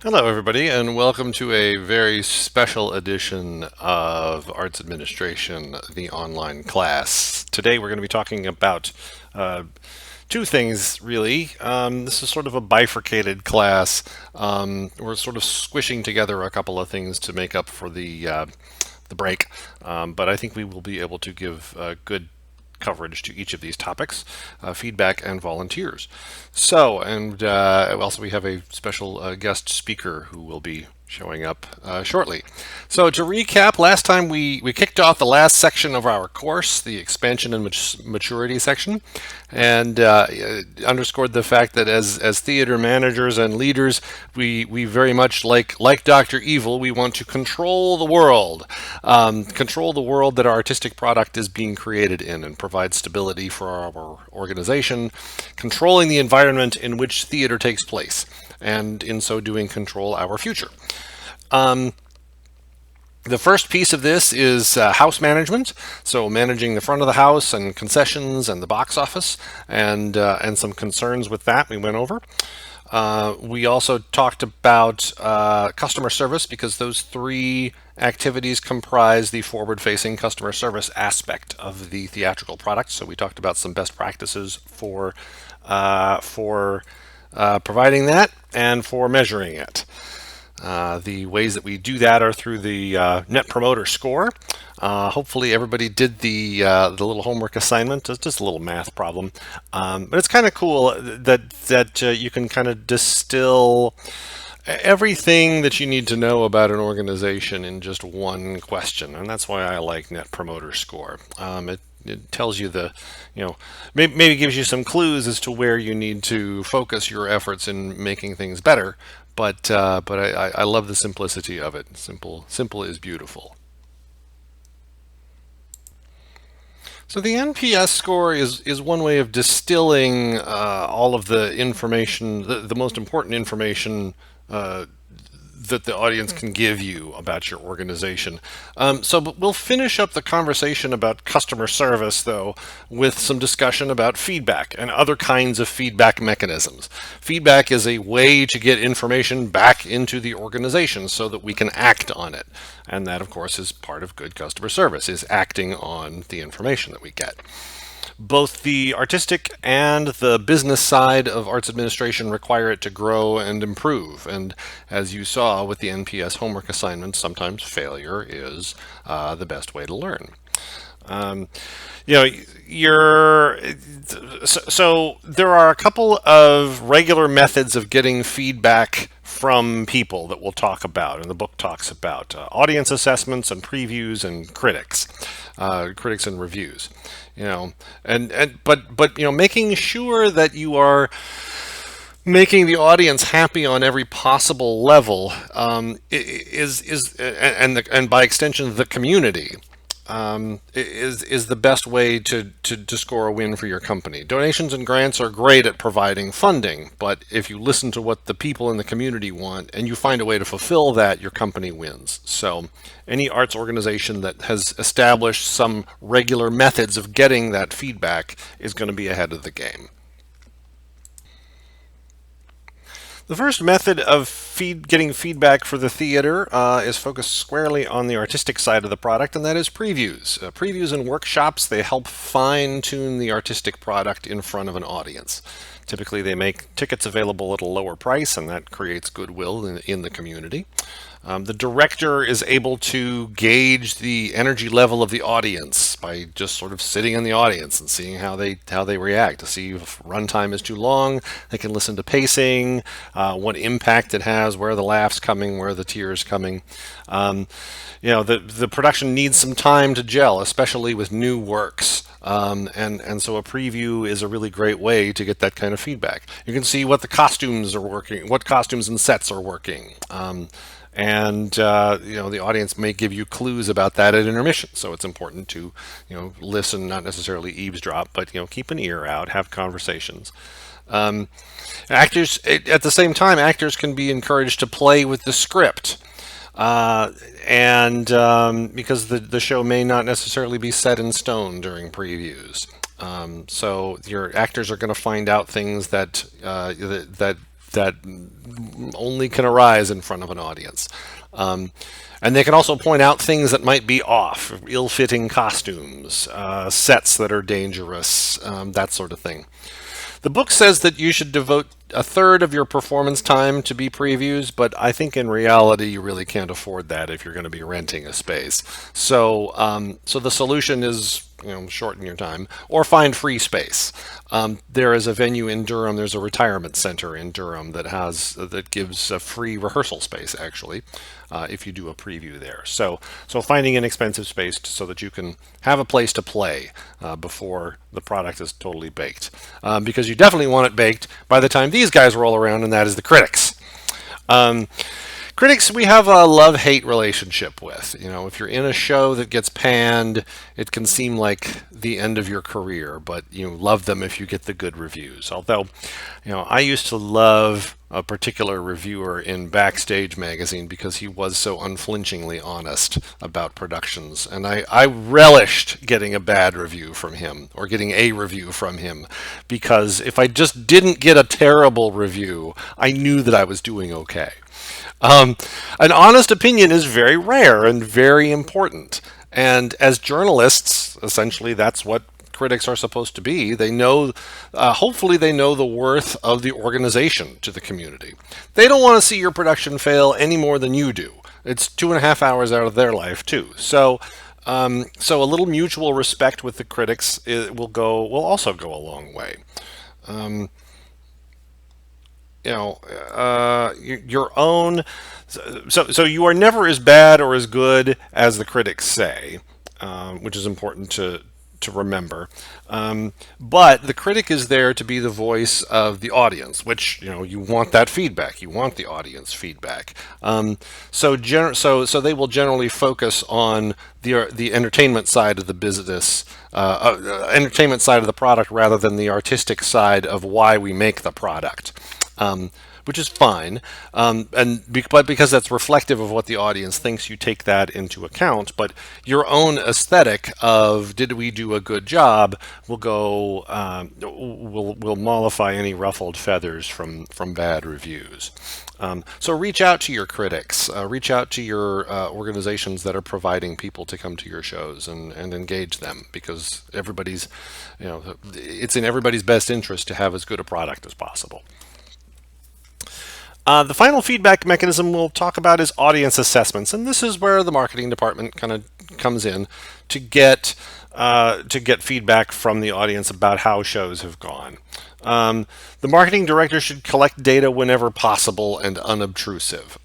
Hello, everybody, and welcome to a very special edition of Arts Administration, the online class. Today, we're going to be talking about uh, two things, really. This is sort of a bifurcated class. We're sort of squishing together a couple of things to make up for the break, but I think we will be able to give good coverage to each of these topics, feedback, and volunteers. So, and also we have a special guest speaker who will be showing up shortly. So to recap, last time we kicked off the last section of our course, the expansion and maturity section, and underscored the fact that as theater managers and leaders, we very much like Dr. Evil, we want to control the world that our artistic product is being created in, and provide stability for our organization, controlling the environment in which theater takes place, and in so doing, control our future. The first piece of this is house management, so managing the front of the house and concessions and the box office, and some concerns with that we went over. We also talked about customer service, because those three activities comprise the forward-facing customer service aspect of the theatrical product. So we talked about some best practices for providing that and for measuring it. The ways that we do that are through the Net Promoter Score. Hopefully, everybody did the little homework assignment. It's just a little math problem, but it's kind of cool that you can kind of distill everything that you need to know about an organization in just one question, and that's why I like Net Promoter Score. It tells you maybe gives you some clues as to where you need to focus your efforts in making things better. But I love the simplicity of it. Simple is beautiful. So the NPS score is one way of distilling all of the information, the most important information that the audience can give you about your organization. But we'll finish up the conversation about customer service, though, with some discussion about feedback and other kinds of feedback mechanisms. Feedback is a way to get information back into the organization so that we can act on it. And that, of course, is part of good customer service, is acting on the information that we get. Both the artistic and the business side of arts administration require it to grow and improve. And as you saw with the NPS homework assignments, sometimes failure is the best way to learn. Um, you know, you're so there are a couple of regular methods of getting feedback from people that we'll talk about, and the book talks about audience assessments and previews and critics and reviews. But making sure that you are making the audience happy on every possible level and by extension the community is the best way to score a win for your company. Donations and grants are great at providing funding, but if you listen to what the people in the community want and you find a way to fulfill that, your company wins. So any arts organization that has established some regular methods of getting that feedback is going to be ahead of the game. The first method of getting feedback for the theater is focused squarely on the artistic side of the product, and that is previews. Previews and workshops, they help fine-tune the artistic product in front of an audience. Typically, they make tickets available at a lower price, and that creates goodwill in the community. The director is able to gauge the energy level of the audience by just sort of sitting in the audience and seeing how they react. To see if runtime is too long, they can listen to pacing, what impact it has, where are the laughs coming, where are the tears coming. The production needs some time to gel, especially with new works. And so a preview is a really great way to get that kind of feedback. You can see what the costumes are working, what costumes and sets are working. The audience may give you clues about that at intermission. So it's important to, listen, not necessarily eavesdrop, but, keep an ear out, have conversations. Actors, at the same time, actors can be encouraged to play with the script. Because the show may not necessarily be set in stone during previews. So your actors are going to find out things that that only can arise in front of an audience. And they can also point out things that might be off, ill-fitting costumes, sets that are dangerous, that sort of thing. The book says that you should devote a third of your performance time to be previews, but I think in reality you really can't afford that if you're going to be renting a space. So the solution is, shorten your time or find free space. There is a venue in Durham. There's a retirement center in Durham that gives a free rehearsal space actually, if you do a preview there. So finding an expensive space so that you can have a place to play before the product is totally baked, because you definitely want it baked by the time these guys roll around, and that is the critics. Critics, we have a love-hate relationship with. If you're in a show that gets panned, it can seem like the end of your career, but you love them if you get the good reviews. Although, I used to love a particular reviewer in Backstage magazine because he was so unflinchingly honest about productions, and I relished getting a bad review from him or getting a review from him, because if I just didn't get a terrible review, I knew that I was doing okay. An honest opinion is very rare and very important. And as journalists, essentially, that's what critics are supposed to be. They know, hopefully, they know the worth of the organization to the community. They don't want to see your production fail any more than you do. It's 2.5 hours out of their life too. So a little mutual respect with the critics will also go a long way. Your own. So you are never as bad or as good as the critics say, which is important to remember. But the critic is there to be the voice of the audience, which you want that feedback. You want the audience feedback. So they will generally focus on the entertainment side of the business, entertainment side of the product, rather than the artistic side of why we make the product. Which is fine, but because that's reflective of what the audience thinks, you take that into account. But your own aesthetic of did we do a good job will mollify any ruffled feathers from bad reviews. So reach out to your critics, reach out to your organizations that are providing people to come to your shows, and engage them, because it's in everybody's best interest to have as good a product as possible. The final feedback mechanism we'll talk about is audience assessments, and this is where the marketing department kind of comes in to get feedback from the audience about how shows have gone. The marketing director should collect data whenever possible and unobtrusive.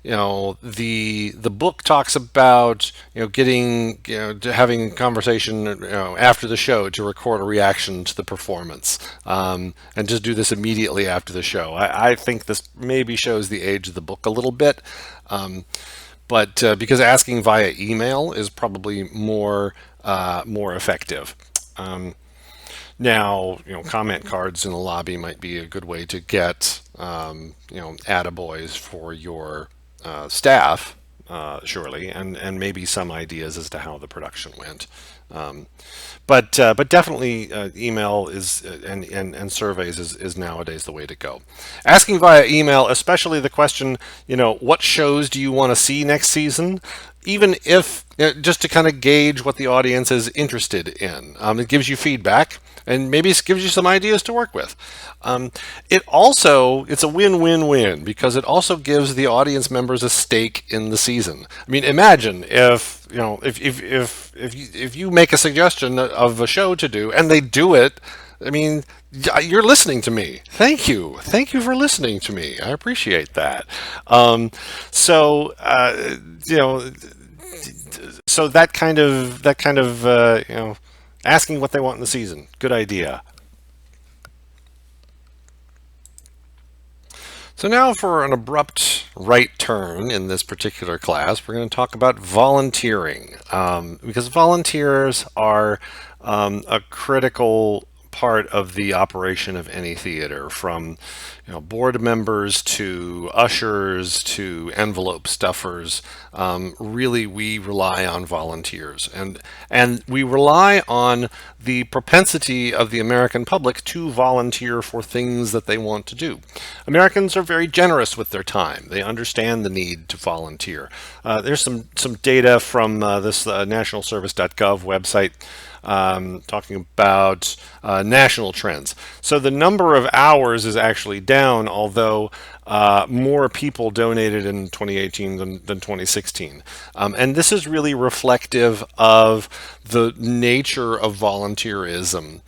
The book talks about having a conversation after the show to record a reaction to the performance, and just do this immediately after the show. I think this maybe shows the age of the book a little bit, but because asking via email is probably more effective. Now, comment cards in the lobby might be a good way to get attaboys for your staff, surely, and maybe some ideas as to how the production went. But definitely email and surveys is nowadays the way to go. Asking via email, especially the question, what shows do you want to see next season? Even if, just to kind of gauge what the audience is interested in. It gives you feedback, and maybe it gives you some ideas to work with. It's a win-win-win, because it also gives the audience members a stake in the season. I mean, imagine if you make a suggestion of a show to do and they do it. I mean, you're listening to me. Thank you for listening to me. I appreciate that. So that kind of asking what they want in the season, good idea. So now, for an abrupt right turn in this particular class, we're going to talk about volunteering, because volunteers are a critical part of the operation of any theater, from board members to ushers to envelope stuffers. Really, we rely on volunteers, and we rely on the propensity of the American public to volunteer for things that they want to do. Americans are very generous with their time. They understand the need to volunteer. There's some data from this nationalservice.gov website talking about national trends. So the number of hours is actually down, although more people donated in 2018 than 2016. And this is really reflective of the nature of volunteerism.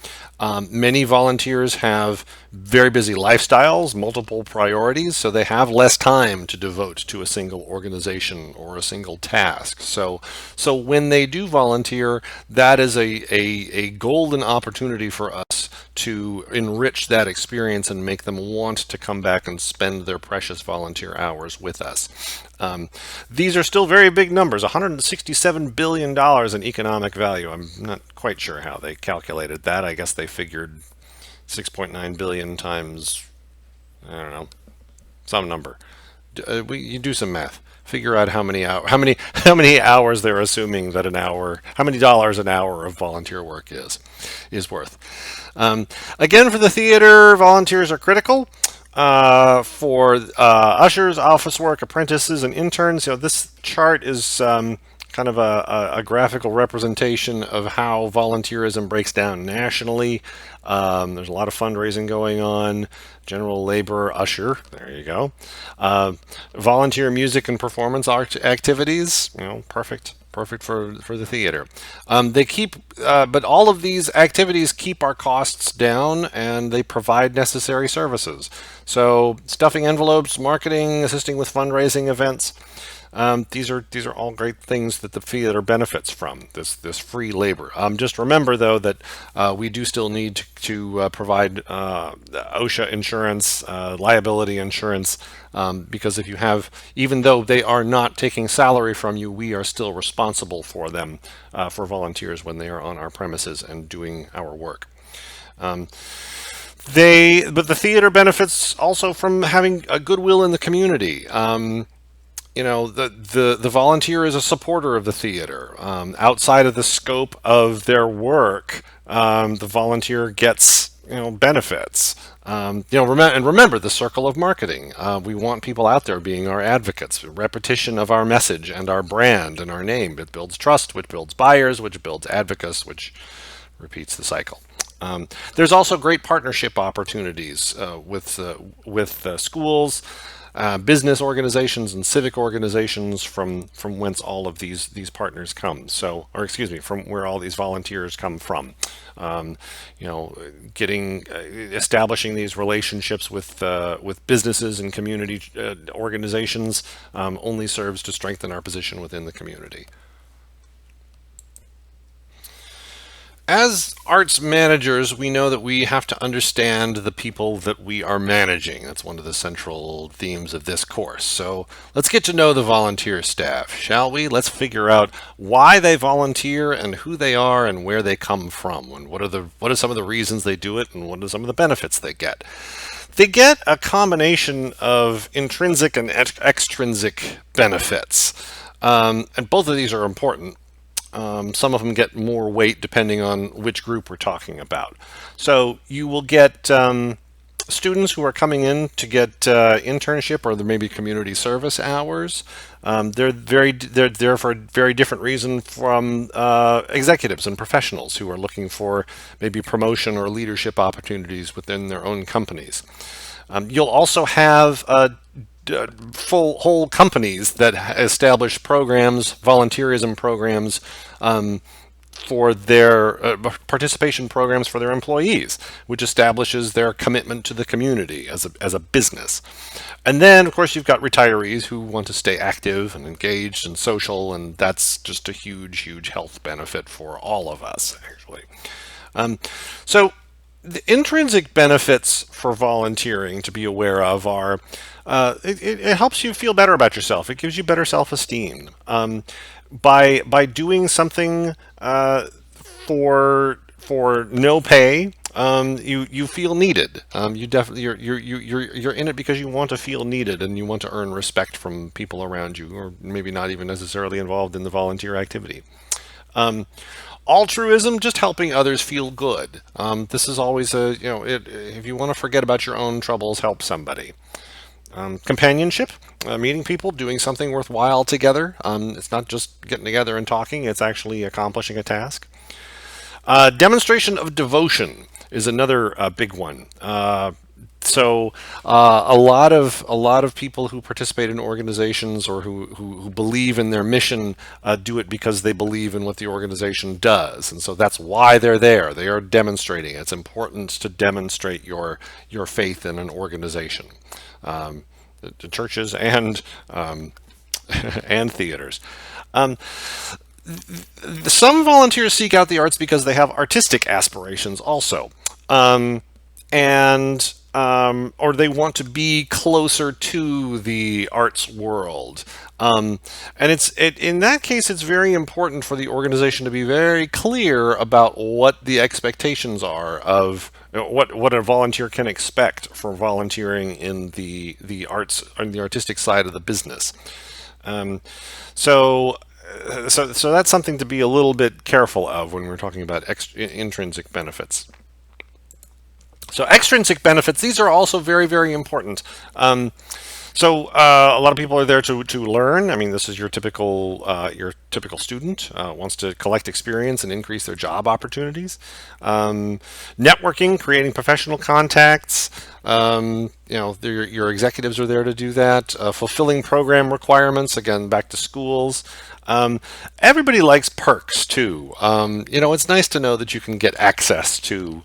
Many volunteers have very busy lifestyles, multiple priorities, so they have less time to devote to a single organization or a single task. So when they do volunteer, that is a golden opportunity for us to enrich that experience and make them want to come back and spend their precious volunteer hours with us. These are still very big numbers, $167 billion in economic value. I'm not quite sure how they calculated that. I guess they figured 6.9 billion times, I don't know, some number. You do some math. Figure out how many hours they're assuming that an hour, how many dollars an hour of volunteer work is worth. Again, for the theater, volunteers are critical. For ushers, office work, apprentices, and interns, this chart is kind of a graphical representation of how volunteerism breaks down nationally. There's a lot of fundraising going on. General labor, usher, there you go. Volunteer music and performance art activities, perfect for the theater. But all of these activities keep our costs down, and they provide necessary services. So stuffing envelopes, marketing, assisting with fundraising events. These are all great things that the theater benefits from, this free labor. Just remember, though, that we do still need to provide OSHA insurance, liability insurance, because if you have, even though they are not taking salary from you, we are still responsible for them, for volunteers when they are on our premises and doing our work. But the theater benefits also from having a goodwill in the community. The volunteer is a supporter of the theater. Outside of the scope of their work, the volunteer gets benefits. Remember the circle of marketing. We want people out there being our advocates. Repetition of our message and our brand and our name. It builds trust, which builds buyers, which builds advocates, which repeats the cycle. There's also great partnership opportunities with schools, business organizations, and civic organizations from whence all of these partners come. From where all these volunteers come from. Establishing these relationships with businesses and community organizations only serves to strengthen our position within the community. As arts managers, we know that we have to understand the people that we are managing. That's one of the central themes of this course. So let's get to know the volunteer staff, shall we? Let's figure out why they volunteer and who they are and where they come from, and what are some of the reasons they do it, and what are some of the benefits they get. They get a combination of intrinsic and extrinsic benefits, and both of these are important. Some of them get more weight depending on which group we're talking about. So you will get students who are coming in to get internship or there may be community service hours. They're there for a very different reason from executives and professionals who are looking for maybe promotion or leadership opportunities within their own companies. You'll also have whole companies that establish programs, volunteerism programs, for their participation programs for their employees, which establishes their commitment to the community as a business. And then, of course, you've got retirees who want to stay active and engaged and social, and that's just a huge health benefit for all of us, actually. So the intrinsic benefits for volunteering to be aware of are it helps you feel better about yourself. It gives you better self-esteem. By doing something for no pay, you feel needed. You definitely you're in it because you want to feel needed and you want to earn respect from people around you, or maybe not even necessarily involved in the volunteer activity. Um, Altruism, just helping others feel good. This is always if you want to forget about your own troubles, help somebody. Companionship, meeting people, doing something worthwhile together. It's not just getting together and talking, it's actually accomplishing a task. Demonstration of devotion is another big one. A lot of people who participate in organizations or who believe in their mission do it because they believe in what the organization does, and so that's why they're there. They are demonstrating. It's important to demonstrate your faith in an organization, the churches and theaters. Um, some volunteers seek out the arts because they have artistic aspirations also, and or they want to be closer to the arts world. And in that case, it's very important for the organization to be very clear about what the expectations are of what a volunteer can expect for volunteering in the arts on the artistic side of the business. Um, so so that's something to be a little bit careful of when we're talking about intrinsic benefits. So extrinsic benefits, these are also very, very important. A lot of people are there to learn. I mean, this is your typical student wants to collect experience and increase their job opportunities. Networking, creating professional contacts. Your executives are there to do that. Fulfilling program requirements. Again, back to schools. Everybody likes perks too. It's nice to know that you can get access to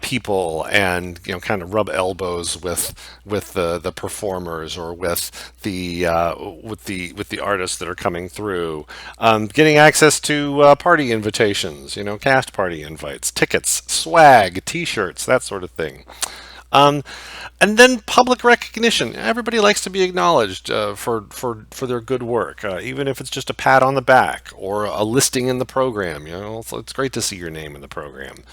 people and kind of rub elbows with the performers or with the artists that are coming through. Getting access to party invitations, cast party invites, tickets, swag, T-shirts, that sort of thing. Um, and then public recognition. Everybody likes to be acknowledged for their good work, even if it's just a pat on the back or a listing in the program. It's great to see your name in the program.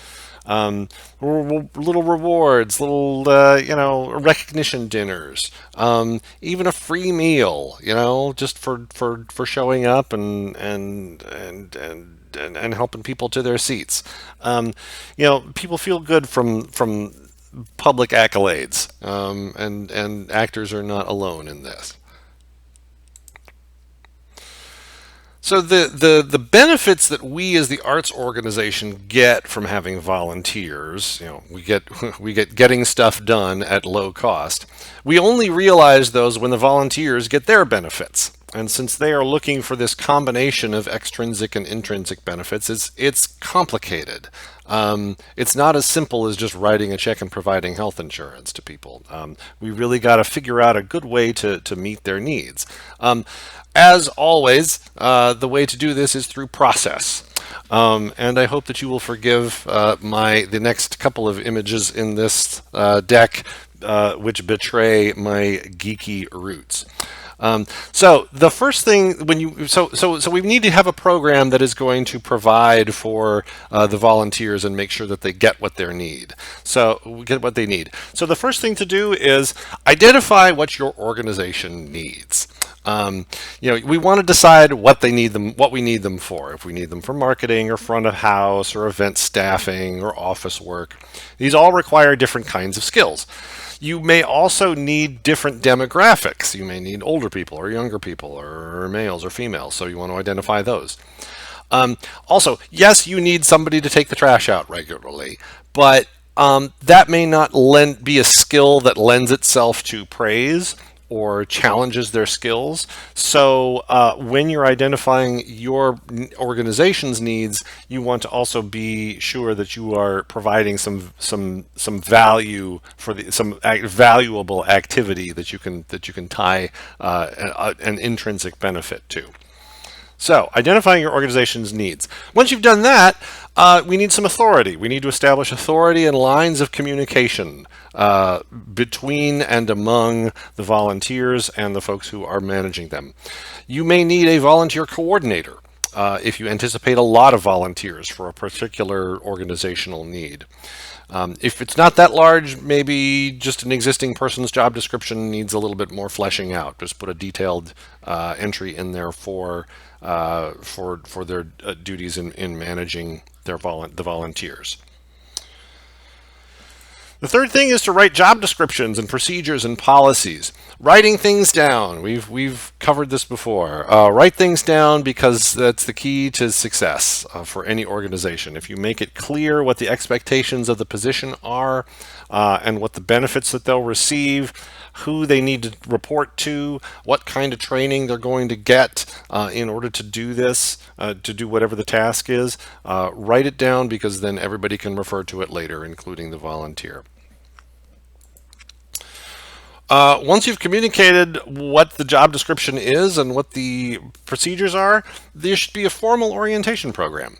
Little rewards, little recognition dinners, even a free meal. Just for showing up and helping people to their seats. People feel good from public accolades, and actors are not alone in this. So the benefits that we as the arts organization get from having volunteers, we get getting stuff done at low cost. We only realize those when the volunteers get their benefits. And since they are looking for this combination of extrinsic and intrinsic benefits, it's complicated. It's not as simple as just writing a check and providing health insurance to people. We really got to figure out a good way to meet their needs. As always, the way to do this is through process. And I hope that you will forgive the next couple of images in this deck, which betray my geeky roots. So the first thing so we need to have a program that is going to provide for the volunteers and make sure that they get what they need. So get what they need. So the first thing to do is identify what your organization needs. We want to decide what we need them for. If we need them for marketing or front of house or event staffing or office work, these all require different kinds of skills. You may also need different demographics. You may need older people or younger people or males or females, so you want to identify those. Also, yes, you need somebody to take the trash out regularly, but that may not be a skill that lends itself to praise or challenges their skills. So when you're identifying your organization's needs, you want to also be sure that you are providing some value for some valuable activity that you can tie an intrinsic benefit to. So, identifying your organization's needs. Once you've done that, we need some authority. We need to establish authority and lines of communication between and among the volunteers and the folks who are managing them. You may need a volunteer coordinator if you anticipate a lot of volunteers for a particular organizational need. If it's not that large, maybe just an existing person's job description needs a little bit more fleshing out. Just put a detailed entry in there for their duties in managing the volunteers. The third thing is to write job descriptions and procedures and policies. Writing things down. We've covered this before. Write things down because that's the key to success for any organization. If you make it clear what the expectations of the position are and what the benefits that they'll receive, who they need to report to, what kind of training they're going to get in order to do this, to do whatever the task is, write it down because then everybody can refer to it later, including the volunteer. Once you've communicated what the job description is and what the procedures are, there should be a formal orientation program.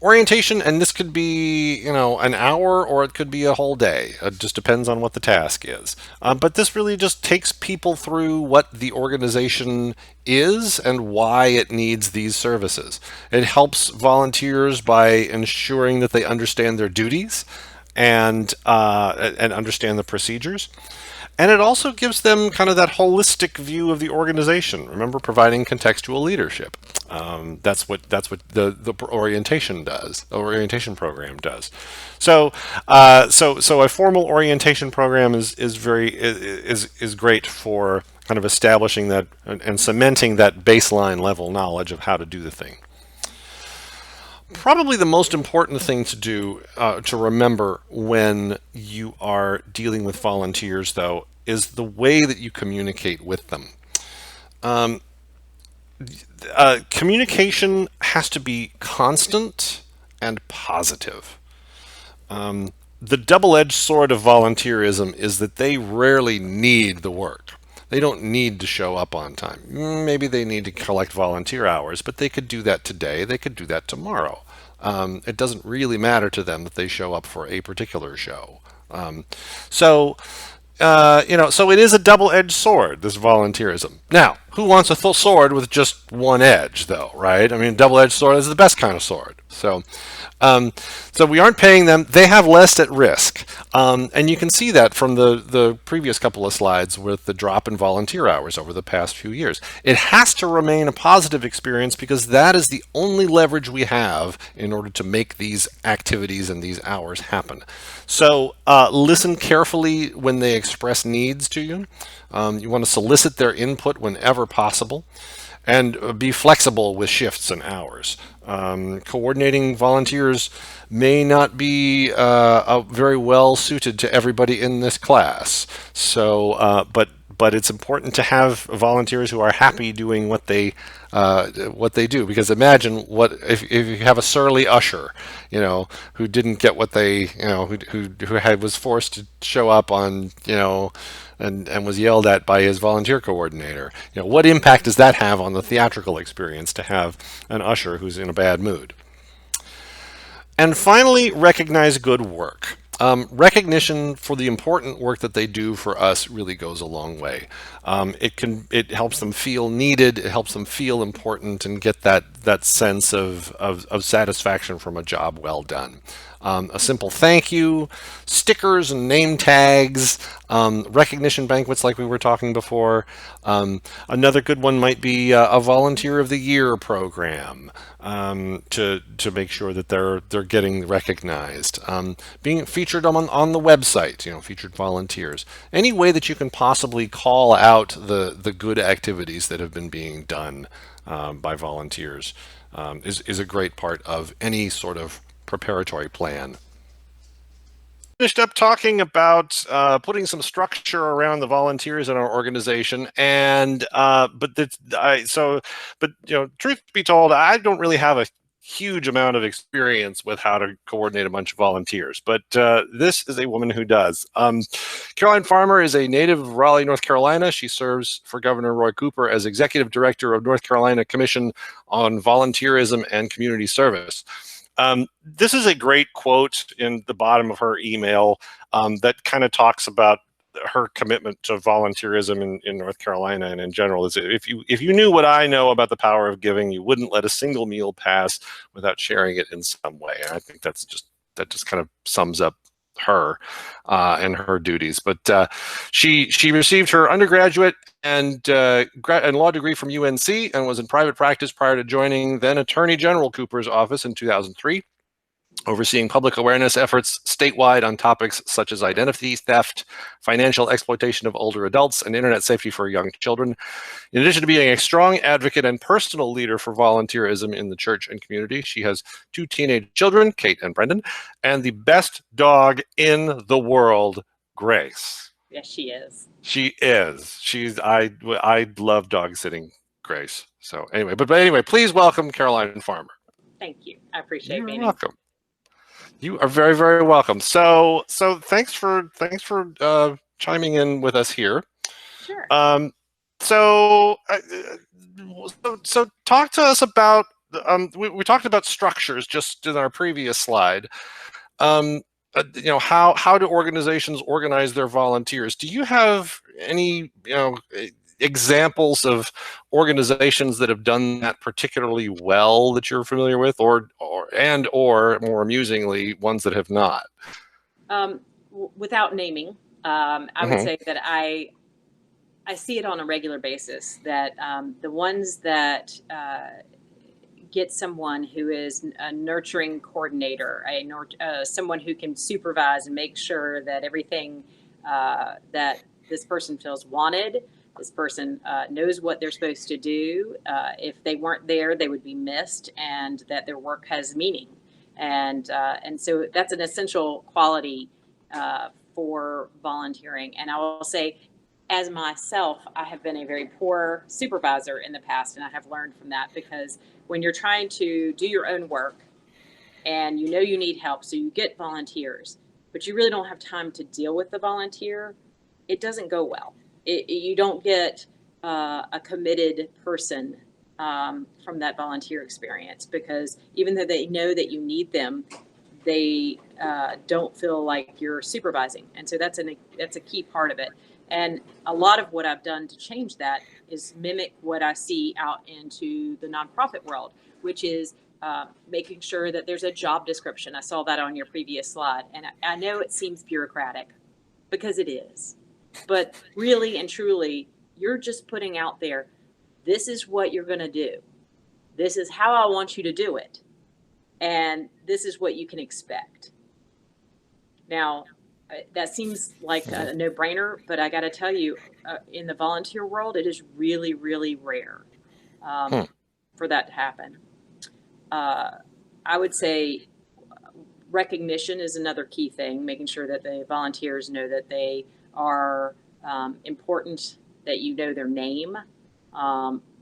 Orientation, and this could be, an hour or it could be a whole day. It just depends on what the task is. But this really just takes people through what the organization is and why it needs these services. It helps volunteers by ensuring that they understand their duties and understand the procedures. And it also gives them kind of that holistic view of the organization. Remember, providing contextual leadership. That's what the orientation does. The orientation program does. So a formal orientation program is great for kind of establishing that and cementing that baseline level knowledge of how to do the thing. Probably the most important thing to do, to remember when you are dealing with volunteers, though, is the way that you communicate with them. Communication has to be constant and positive. The double-edged sword of volunteerism is that they rarely need the work. They don't need to show up on time. Maybe they need to collect volunteer hours, but they could do that today. They could do that tomorrow. It doesn't really matter to them that they show up for a particular show. So it is a double-edged sword, this volunteerism. Now, who wants a full sword with just one edge, though, right? I mean, double-edged sword is the best kind of sword. So we aren't paying them. They have less at risk. And you can see that from the previous couple of slides with the drop in volunteer hours over the past few years. It has to remain a positive experience because that is the only leverage we have in order to make these activities and these hours happen. So listen carefully when they express needs to you. You want to solicit their input whenever possible. And be flexible with shifts and hours. Coordinating volunteers may not be very well suited to everybody in this class. So, but it's important to have volunteers who are happy doing what they do. Because imagine what if you have a surly usher, who didn't get what they, who was forced to show up on, and was yelled at by his volunteer coordinator. What impact does that have on the theatrical experience to have an usher who's in a bad mood? And finally, recognize good work. Recognition for the important work that they do for us really goes a long way. It helps them feel needed, it helps them feel important, and get that sense of satisfaction from a job well done. A simple thank you, stickers and name tags, recognition banquets like we were talking before. Another good one might be a Volunteer of the Year program to make sure that they're getting recognized. Being featured on the website, featured volunteers. Any way that you can possibly call out the good activities that have been being done by volunteers is a great part of any sort of preparatory plan. Finished up talking about putting some structure around the volunteers in our organization, and truth be told, I don't really have a huge amount of experience with how to coordinate a bunch of volunteers, but this is a woman who does. Caroline Farmer is a native of Raleigh, North Carolina. She serves for Governor Roy Cooper as Executive Director of North Carolina Commission on Volunteerism and Community Service. This is a great quote in the bottom of her email that kind of talks about her commitment to volunteerism in North Carolina and in general. Is if you knew what I know about the power of giving, you wouldn't let a single meal pass without sharing it in some way. And I think that's just that just kind of sums up her and her duties. But she received her undergraduate and law degree from UNC and was in private practice prior to joining then Attorney General Cooper's office in 2003, overseeing public awareness efforts statewide on topics such as identity theft, financial exploitation of older adults, and internet safety for young children. In addition to being a strong advocate and personal leader for volunteerism in the church and community, she has 2 teenage children, Kate and Brendan, and the best dog in the world, Grace. Yes, she is. She is. I love dog sitting Grace. So anyway, but anyway, please welcome Caroline Farmer. Thank you. I appreciate being here. You're welcome. You are very, very welcome. So thanks for chiming in with us here. Sure. So talk to us about we talked about structures just in our previous slide. How do organizations organize their volunteers? Do you have any examples of organizations that have done that particularly well that you're familiar with, or more amusingly, ones that have not? Without naming, I would say that I see it on a regular basis, that the ones that get someone who is a nurturing coordinator, someone who can supervise and make sure that everything that this person feels wanted, this person knows what they're supposed to do. If they weren't there, they would be missed, and that their work has meaning. And so that's an essential quality for volunteering. And I will say, as myself, I have been a very poor supervisor in the past, and I have learned from that, because when you're trying to do your own work and you need help, so you get volunteers, but you really don't have time to deal with the volunteer, it doesn't go well. You don't get a committed person from that volunteer experience, because even though they know that you need them, they don't feel like you're supervising. And so that's a key part of it. And a lot of what I've done to change that is mimic what I see out into the nonprofit world, which is making sure that there's a job description. I saw that on your previous slide. And I know it seems bureaucratic, because it is. But really and truly, you're just putting out there, this is what you're going to do. This is how I want you to do it. And this is what you can expect. Now, that seems like a no-brainer, but I got to tell you, in the volunteer world, it is really, really rare for that to happen. I would say recognition is another key thing, making sure that the volunteers know that they are important, that you know their name.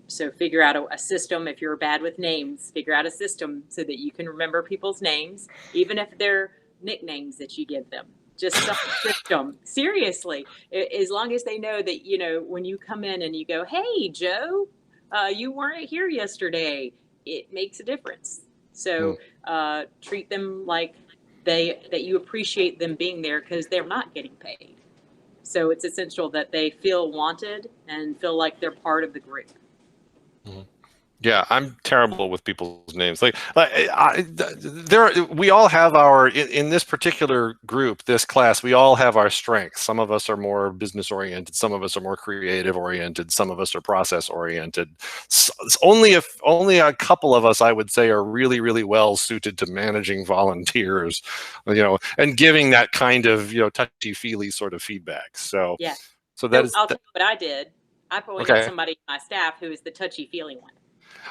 So figure out a system. If you're bad with names, figure out a system so that you can remember people's names, even if they're nicknames that you give them. Just some system. Seriously, as long as they know that, when you come in and you go, hey, Joe, you weren't here yesterday, it makes a difference. So treat them like that you appreciate them being there, because they're not getting paid. So it's essential that they feel wanted and feel like they're part of the group. Mm-hmm. Yeah, I'm terrible with people's names. We all have in this particular group, this class, we all have our strengths. Some of us are more business oriented. Some of us are more creative oriented. Some of us are process oriented. Only a couple of us, I would say, are really, really well suited to managing volunteers, and giving that kind of, touchy feely sort of feedback. So, yeah. So that is I'll tell you what I did. I probably got somebody on my staff who is the touchy feely one.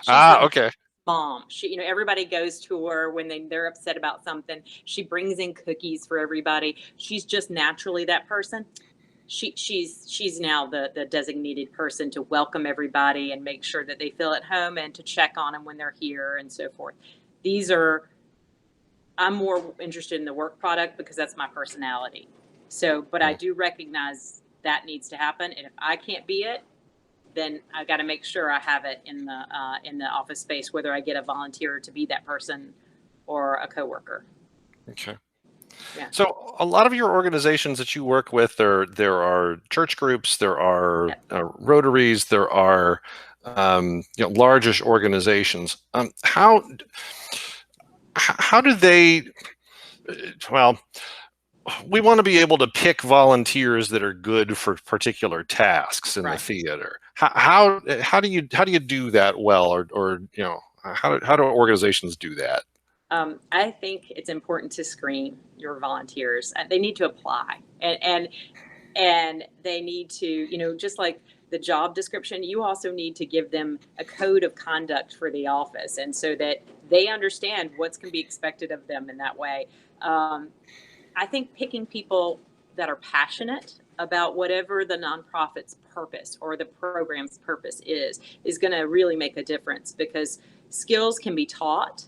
She's okay. Mom. She, everybody goes to her when they're upset about something. She brings in cookies for everybody. She's just naturally that person. She's now the designated person to welcome everybody and make sure that they feel at home, and to check on them when they're here and so forth. I'm more interested in the work product, because that's my personality. So, but I do recognize that needs to happen. And if I can't be it, then I got to make sure I have it in the office space, whether I get a volunteer to be that person or a coworker. Okay. Yeah. So a lot of your organizations that you work with, there are church groups, there are Rotaries, there are largish organizations. How do they? well, we want to be able to pick volunteers that are good for particular tasks in the Right. theater. How do you do that well, or how do organizations do that? I think it's important to screen your volunteers. They need to apply, and they need to, just like the job description, you also need to give them a code of conduct for the office, and so that they understand what's going to be expected of them in that way. Um, I think picking people that are passionate about whatever the nonprofit's purpose or the program's purpose is going to really make a difference, because skills can be taught,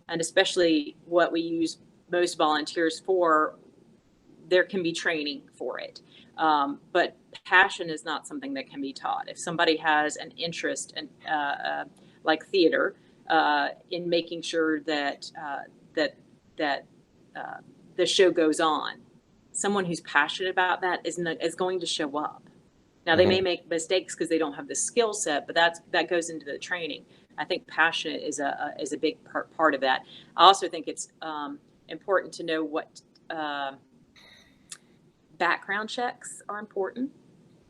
and especially what we use most volunteers for, there can be training for it. But passion is not something that can be taught. If somebody has an interest in, like theater, in making sure that that uh, the show goes on, someone who's passionate about that is going to show up. Now they may Hmm. make mistakes because they don't have the skill set, but that goes into the training. I think passion is a big part of that. I also think it's important to know what uh, background checks are important.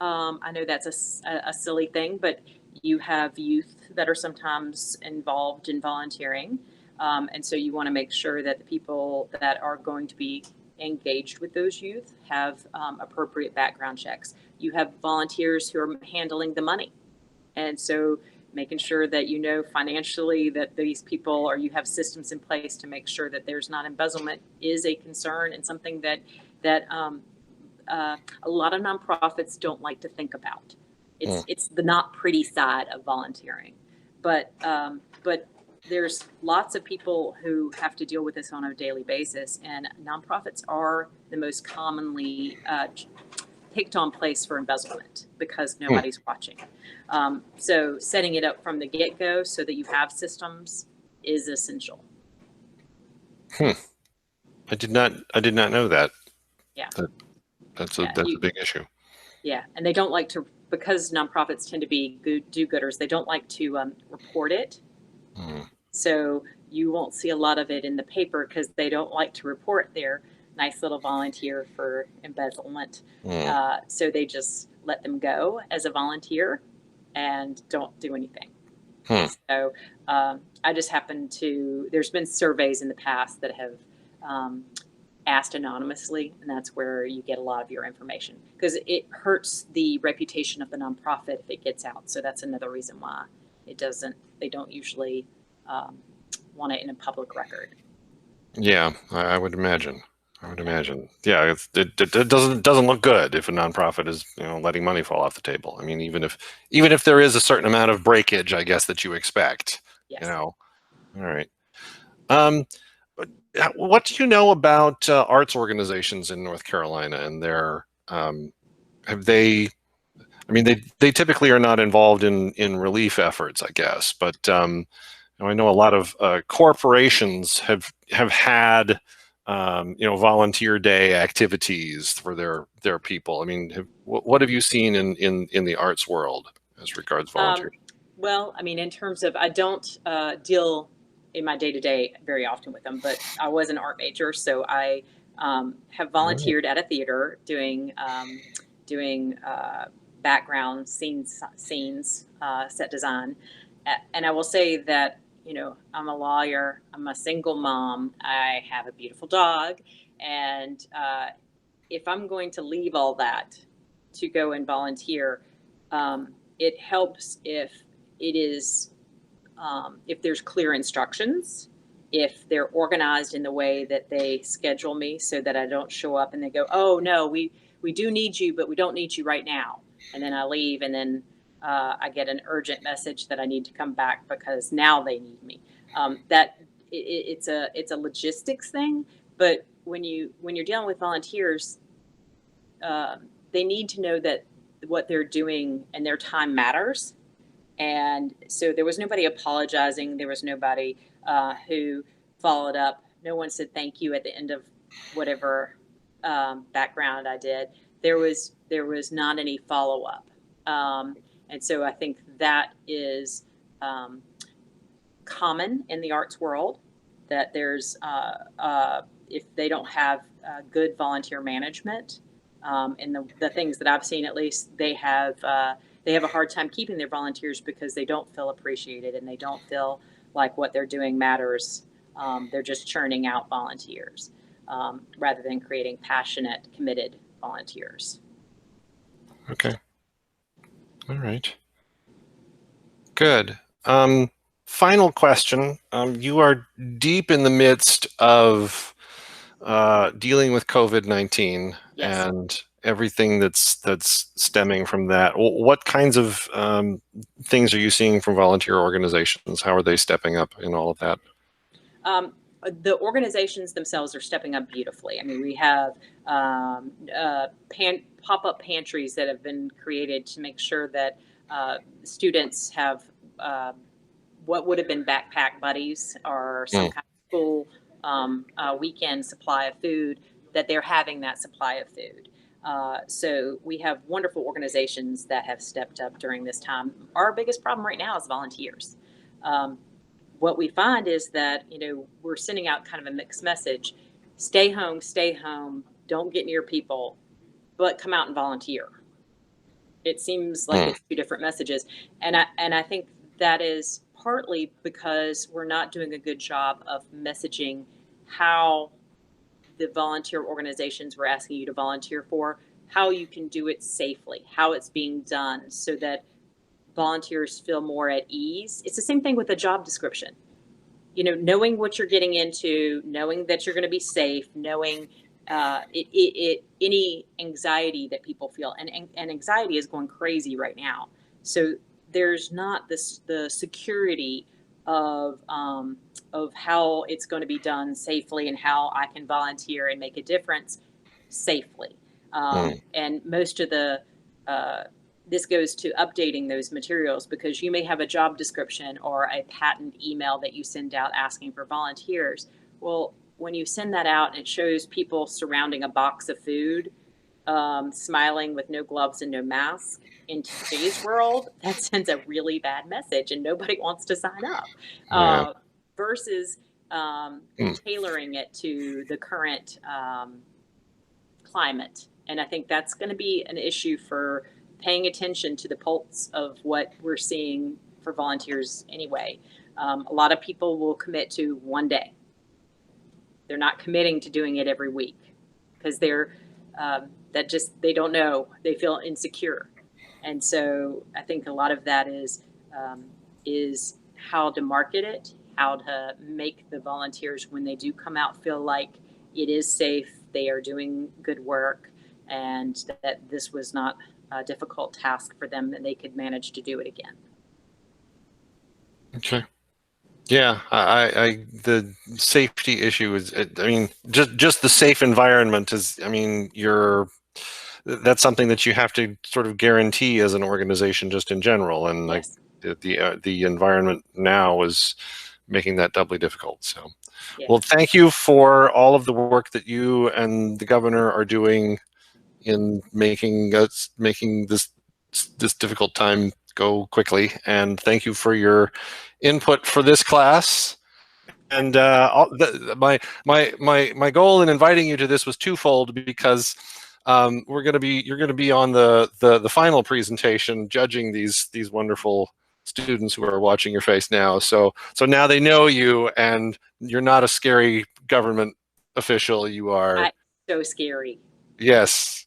I know that's a silly thing, but you have youth that are sometimes involved in volunteering. And so you want to make sure that the people that are going to be engaged with those youth have appropriate background checks. You have volunteers who are handling the money. And so making sure that financially that these people, or you have systems in place to make sure that there's not embezzlement, is a concern, and something that a lot of nonprofits don't like to think about. Hmm. It's the not pretty side of volunteering, but there's lots of people who have to deal with this on a daily basis, and nonprofits are the most commonly picked on place for embezzlement because Hmm. nobody's watching. So setting it up from the get go so that you have systems is essential. Hmm. I did not know that. Yeah, That yeah, that's a big issue. yeah, and they don't like to, because nonprofits tend to be good do-gooders. They don't like to report it, Hmm. so you won't see a lot of it in the paper because they don't like to report their nice little volunteer for embezzlement. Hmm. So they just let them go as a volunteer and don't do anything. Hmm. So I just happen to, there's been surveys in the past that have um, asked anonymously, and that's where you get a lot of your information, because it hurts the reputation of the nonprofit if it gets out. So that's another reason why they don't usually um, want it in a public record. Yeah, I would imagine. I would Yeah. imagine. Yeah, it doesn't look good if a nonprofit is letting money fall off the table. I mean, even if there is a certain amount of breakage, I guess that you expect. You Yes. know. All right. Um, what do you know about arts organizations in North Carolina and their have they? I mean, they typically are not involved in relief efforts, I guess, but I know a lot of corporations have had volunteer day activities for their people. I mean, what have you seen in the arts world as regards Um, volunteers? well, I mean, in terms of, I don't deal in my day to day very often with them, but I was an art major, so I have Oh. volunteered at a theater doing background scenes, set design. And I will say that, I'm a lawyer, I'm a single mom, I have a beautiful dog, and if I'm going to leave all that to go and volunteer, it helps it is if there's clear instructions, if they're organized in the way that they schedule me, so that I don't show up and they go, "Oh no, we do need you, but we don't need you right now," and then I leave, and then I get an urgent message that I need to come back because now they need me. That it's a logistics thing, but when you're dealing with volunteers, they need to know that what they're doing and their time matters. And so there was nobody apologizing. There was nobody who followed up. No one said thank you at the end of whatever background I did. There was not any follow up, and so I think that is um, common in the arts world. That there's if they don't have good volunteer management, and the things that I've seen, at least, they have a hard time keeping their volunteers because they don't feel appreciated and they don't feel like what they're doing matters. They're just churning out volunteers rather than creating passionate, committed volunteers. Okay. All right. Good. Final question. You are deep in the midst of dealing with COVID-19 Yes. and everything that's stemming from that. What kinds of things are you seeing from volunteer organizations? How are they stepping up in all of that? The organizations themselves are stepping up beautifully. I mean, we have pop-up pantries that have been created to make sure that students have what would have been backpack buddies or some Mm, kind of school weekend supply of food, that they're having that supply of food. So we have wonderful organizations that have stepped up during this time. Our biggest problem right now is volunteers. Um, what we find is that, we're sending out kind of a mixed message: stay home, don't get near people, but come out and volunteer. It seems like mm, it's two different messages, and I think that is partly because we're not doing a good job of messaging how the volunteer organizations we're asking you to volunteer for, how you can do it safely, how it's being done, so that volunteers feel more at ease. It's the same thing with a job description. Knowing what you're getting into, knowing that you're going to be safe, knowing any anxiety that people feel, and anxiety is going crazy right now. So there's not the security of how it's going to be done safely and how I can volunteer and make a difference safely. mm. And most of the this goes to updating those materials, because you may have a job description or a patent email that you send out asking for volunteers. Well, when you send that out and it shows people surrounding a box of food, smiling with no gloves and no mask, in today's world, that sends a really bad message and nobody wants to sign up. Yeah. Versus Mm. tailoring it to the current climate. And I think that's going to be an issue for paying attention to the pulse of what we're seeing for volunteers anyway. A lot of people will commit to one day. They're not committing to doing it every week because they don't know. They feel insecure. And so I think a lot of that is how to market it, how to make the volunteers, when they do come out, feel like it is safe, they are doing good work, and that this was not a difficult task for them, and they could manage to do it again. Okay. Yeah, the safety issue is, I mean, just the safe environment is, I mean, that's something that you have to sort of guarantee as an organization just in general. And like Yes. the environment now is making that doubly difficult. So, Yeah. well, thank you for all of the work that you and the governor are doing in making this difficult time go quickly. And thank you for your input for this class. And my goal in inviting you to this was twofold, because you're going to be on the final presentation, judging these wonderful students who are watching your face now. So now they know you, and you're not a scary government official. You are, So scary. yes,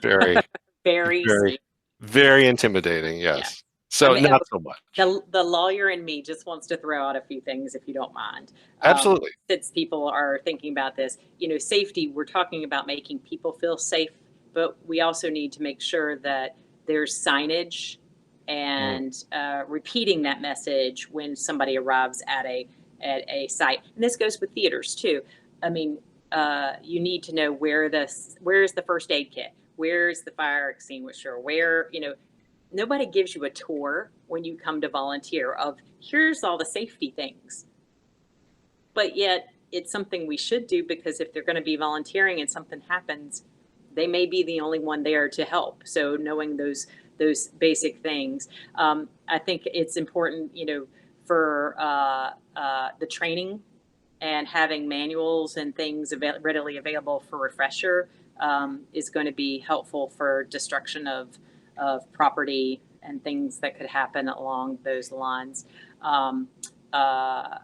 very, Very very, scary. very intimidating. Yeah. Yes. I So mean, not so much. the lawyer in me just wants to throw out a few things, if you don't mind. Absolutely. Since people are thinking about this, safety, we're talking about making people feel safe, but we also need to make sure that there's signage Mm, and repeating that message when somebody arrives at a site. And this goes with theaters too. I mean, you need to know where's the first aid kit, where's the fire extinguisher, nobody gives you a tour when you come to volunteer of here's all the safety things. But yet it's something we should do, because if they're going to be volunteering and something happens, they may be the only one there to help. So knowing those basic things, I think it's important, for the training and having manuals and things readily available for refresher is going to be helpful for destruction of property and things that could happen along those lines. Um, uh,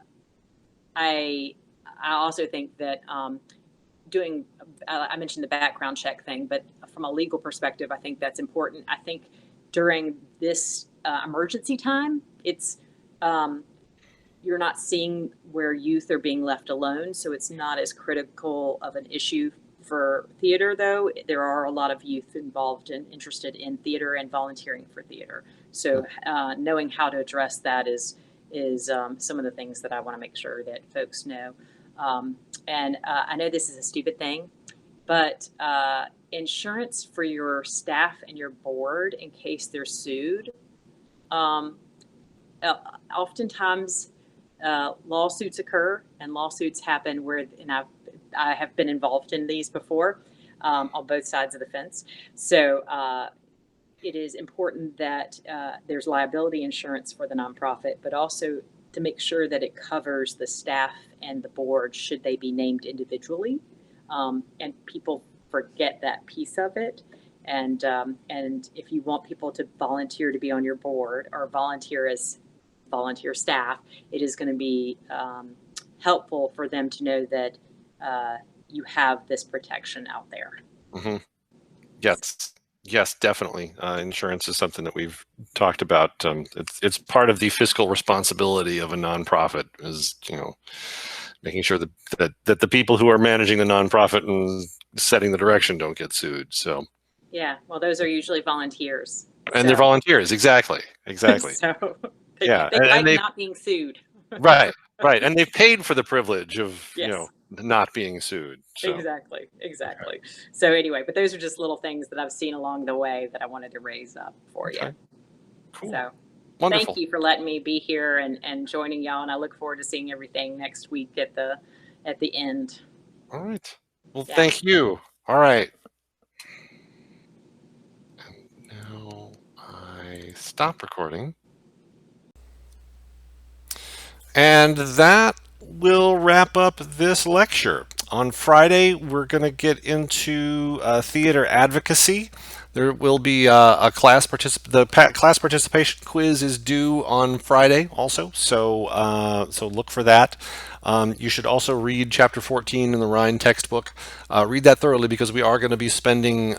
I I also think that doing I mentioned the background check thing, but from a legal perspective, I think that's important. I think during this emergency time, it's um, you're not seeing where youth are being left alone, so it's not as critical of an issue for theater. Though there are a lot of youth involved and interested in theater and volunteering for theater, so knowing how to address that is some of the things that I want to make sure that folks know. And I know this is a stupid thing, but insurance for your staff and your board in case they're sued. Um, Oftentimes, lawsuits occur, and lawsuits happen where, and I have been involved in these before on both sides of the fence. So it is important that there's liability insurance for the nonprofit, but also to make sure that it covers the staff and the board should they be named individually. And people forget that piece of it. And if you want people to volunteer to be on your board or volunteer as volunteer staff, it is going to be helpful for them to know that you have this protection out there. Mm-hmm. Yes, definitely. Insurance is something that we've talked about. It's part of the fiscal responsibility of a nonprofit, is making sure that the people who are managing the nonprofit and setting the direction don't get sued. So yeah, well, those are usually volunteers, and they're volunteers, exactly. So they like not being sued. right, and they've paid for the privilege of yes. Not being sued. So. Exactly. Okay. So anyway, but those are just little things that I've seen along the way that I wanted to raise up for you. Cool. So wonderful. Thank you for letting me be here and joining y'all, and I look forward to seeing everything next week at the end. All right. Well, Thank you. All right. And now I stop recording. And that will wrap up this lecture. On Friday, we're going to get into theater advocacy. There will be a class class participation quiz is due on Friday also, so look for that. You should also read Chapter 14 in the Rhine textbook. Read that thoroughly because we are going to be spending 2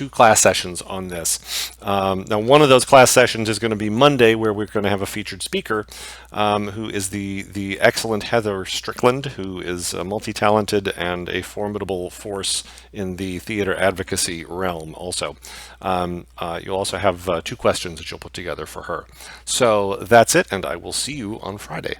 class sessions on this. Now, one of those class sessions is going to be Monday, where we're going to have a featured speaker who is the excellent Heather Strickland, who is multi-talented and a formidable force in the theater advocacy realm also. You'll also have 2 questions that you'll put together for her. So that's it, and I will see you on Friday.